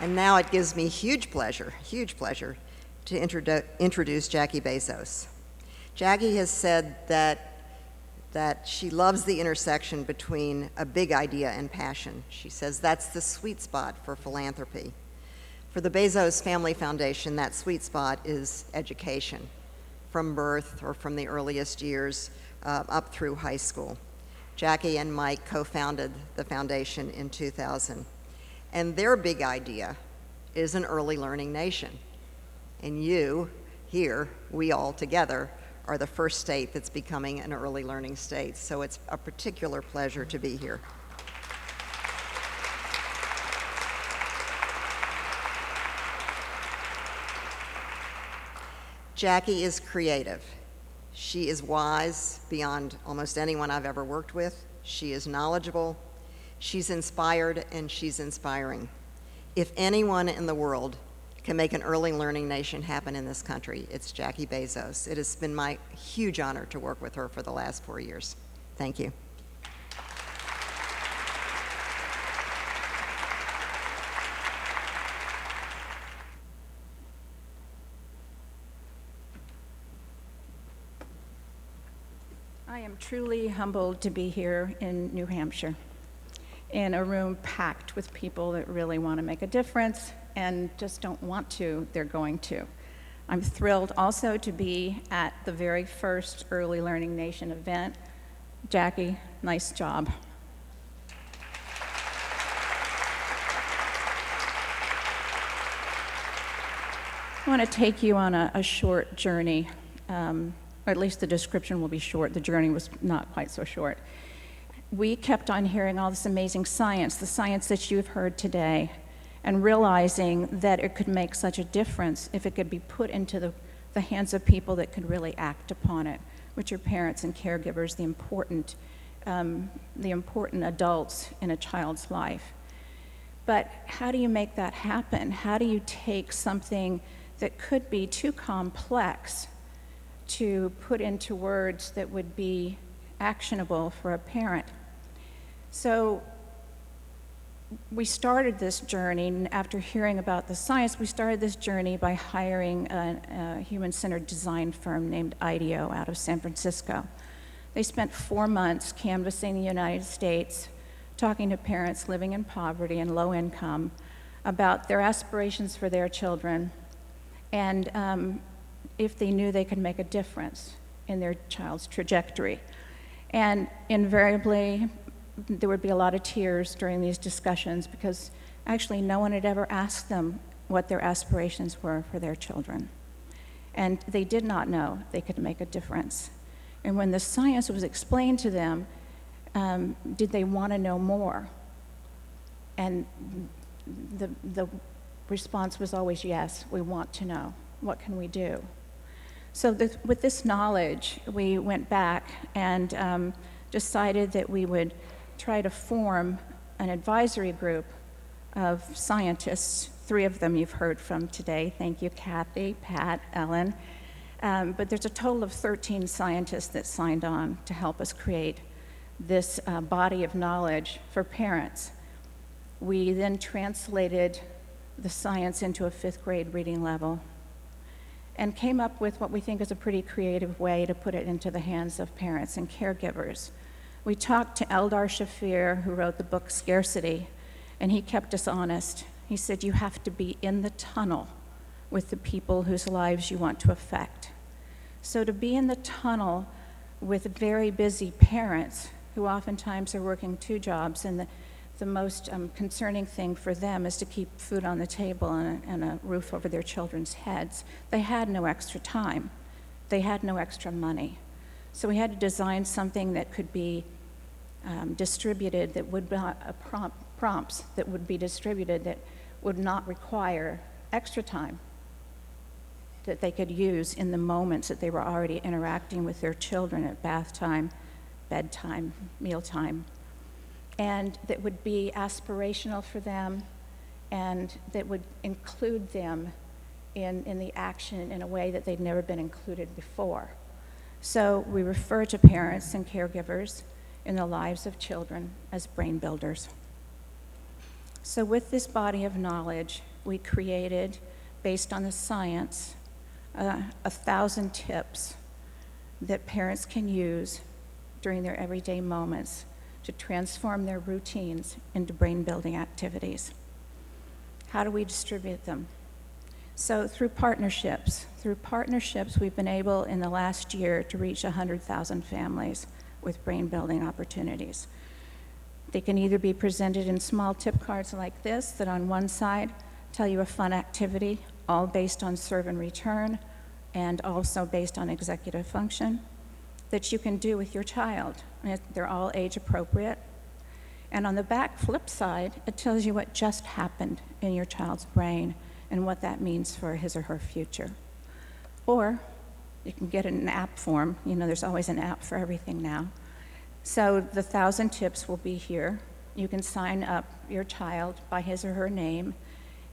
And now it gives me huge pleasure to introduce Jackie Bezos. Jackie has said that she loves the intersection between a big idea and passion. She says that's the sweet spot for philanthropy. For the Bezos Family Foundation, that sweet spot is education, from birth or from the earliest years up through high school. Jackie and Mike co-founded the foundation in 2000. And their big idea is an early learning nation. And you, here, we all together, are the first state that's becoming an early learning state. So it's a particular pleasure to be here. Jackie is creative. She is wise beyond almost anyone I've ever worked with. She is knowledgeable. She's inspired, and she's inspiring. If anyone in the world can make an early learning nation happen in this country, it's Jackie Bezos. It has been my huge honor to work with her for the last 4 years. Thank you. I am truly humbled to be here in New Hampshire, in a room packed with people that really want to make a difference and just don't want to, they're going to. I'm thrilled also to be at the very first Early Learning Nation event. Jackie, nice job. I want to take you on a short journey, or at least the description will be short. The journey was not quite so short. We kept on hearing all this amazing science, the science that you've heard today, and realizing that it could make such a difference if it could be put into the hands of people that could really act upon it, which are parents and caregivers, the important adults in a child's life. But how do you make that happen? How do you take something that could be too complex to put into words that would be actionable for a parent? So we started this journey, and after hearing about the science, we started this journey by hiring a human-centered design firm named IDEO out of San Francisco. They spent 4 months canvassing the United States, talking to parents living in poverty and low income about their aspirations for their children, and if they knew they could make a difference in their child's trajectory. And invariably, there would be a lot of tears during these discussions because actually no one had ever asked them what their aspirations were for their children. And they did not know they could make a difference. And when the science was explained to them, did they want to know more? And the response was always yes, we want to know. What can we do? So with this knowledge, we went back and decided that we would try to form an advisory group of scientists. 3 of them you've heard from today. Thank you, Kathy, Pat, Ellen. But there's a total of 13 scientists that signed on to help us create this body of knowledge for parents. We then translated the science into a 5th grade reading level and came up with what we think is a pretty creative way to put it into the hands of parents and caregivers. We talked to Eldar Shafir, who wrote the book Scarcity, and he kept us honest. He said, you have to be in the tunnel with the people whose lives you want to affect. So to be in the tunnel with very busy parents who oftentimes are working 2 jobs, and the most concerning thing for them is to keep food on the table and a roof over their children's heads. They had no extra time. They had no extra money. So we had to design something that could be distributed, that would be prompts that would be distributed that would not require extra time, that they could use in the moments that they were already interacting with their children at bath time, bedtime, mealtime, and that would be aspirational for them and that would include them in the action in a way that they'd never been included before. So we refer to parents and caregivers in the lives of children as brain builders. So with this body of knowledge, we created, based on the science, 1,000 tips that parents can use during their everyday moments to transform their routines into brain-building activities. How do we distribute them? So through partnerships. Through partnerships, we've been able in the last year to reach 100,000 families with brain-building opportunities. They can either be presented in small tip cards like this that on one side tell you a fun activity, all based on serve and return, and also based on executive function, that you can do with your child. And they're all age appropriate. And on the back flip side, it tells you what just happened in your child's brain and what that means for his or her future. Or you can get it in app form. You know, there's always an app for everything now. So the 1,000 tips will be here. You can sign up your child by his or her name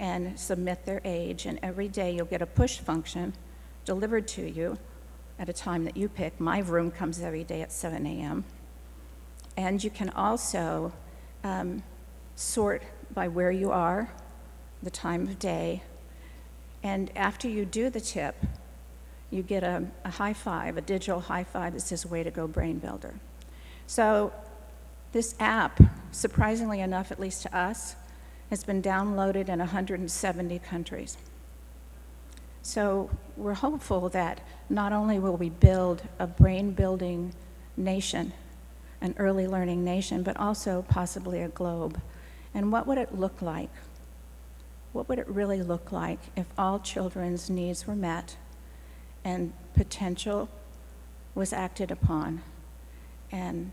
and submit their age, and every day you'll get a push function delivered to you at a time that you pick. My room comes every day at 7 a.m. And you can also sort by where you are, the time of day, and after you do the tip, you get a high five, a digital high five that says, "Way to go, Brain Builder." So this app, surprisingly enough, at least to us, has been downloaded in 170 countries. So we're hopeful that not only will we build a brain-building nation, an early learning nation, but also possibly a globe. And what would it look like? What would it really look like if all children's needs were met and potential was acted upon? And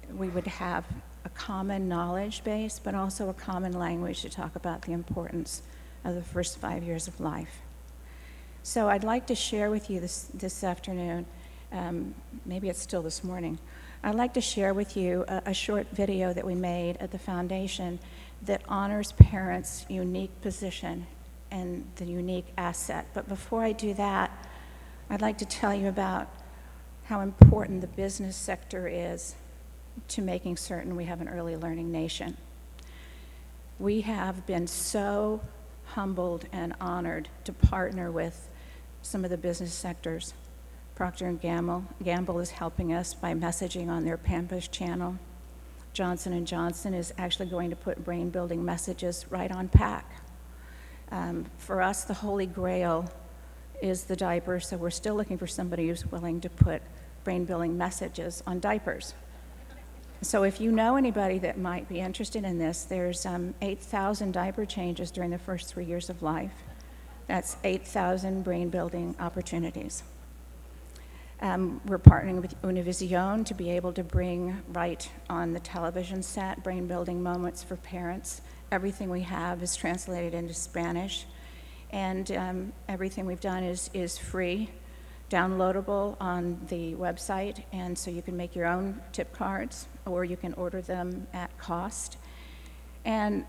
we would have a common knowledge base, but also a common language to talk about the importance of the first 5 years of life. So I'd like to share with you this afternoon, maybe it's still this morning, I'd like to share with you a short video that we made at the foundation that honors parents' unique position and the unique asset. But before I do that, I'd like to tell you about how important the business sector is to making certain we have an early learning nation. We have been so humbled and honored to partner with some of the business sectors. Procter & Gamble is helping us by messaging on their Pampers channel. Johnson & Johnson is actually going to put brain-building messages right on pack. For us, the holy grail is the diaper, so we're still looking for somebody who's willing to put brain-building messages on diapers. So if you know anybody that might be interested in this, there's 8,000 diaper changes during the first 3 years of life. That's 8,000 brain-building opportunities. We're partnering with Univision to be able to bring right on the television set brain-building moments for parents. Everything we have is translated into Spanish, and everything we've done is free, downloadable on the website, and so you can make your own tip cards, or you can order them at cost. And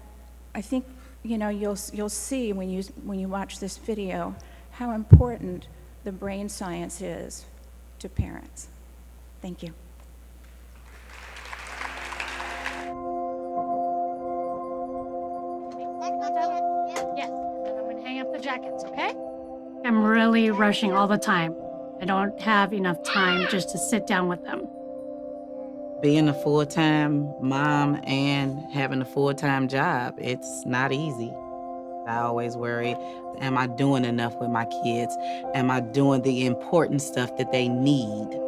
I think you'll see when you watch this video how important the brain science is to parents. Thank you. Yes, and I'm gonna hang up the jackets, okay? I'm really rushing all the time. I don't have enough time just to sit down with them. Being a full-time mom and having a full-time job, it's not easy. I always worry, am I doing enough with my kids? Am I doing the important stuff that they need?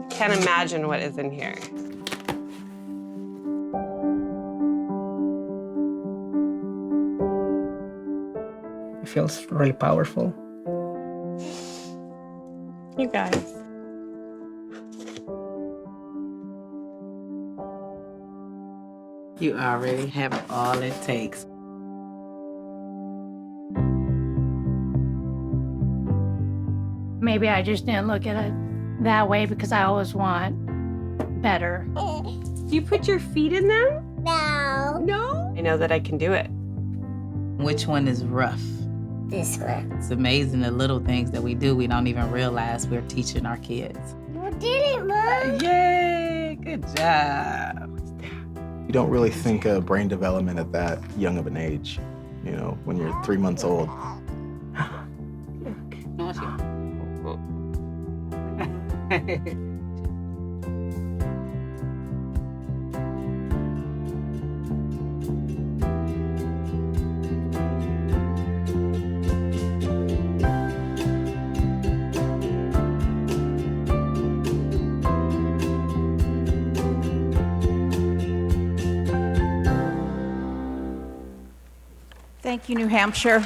Can't imagine what is in here. It feels really powerful. You guys. You already have all it takes. Maybe I just didn't look at it that way because I always want better. Do you put your feet in them? No. No? I know that I can do it. Which one is rough? This one. It's amazing the little things that we do. We don't even realize we're teaching our kids. You did it, Mom. Yay! Good job. You don't really think of brain development at that young of an age, you know, when you're 3 months old. No, it's you. Thank you, New Hampshire.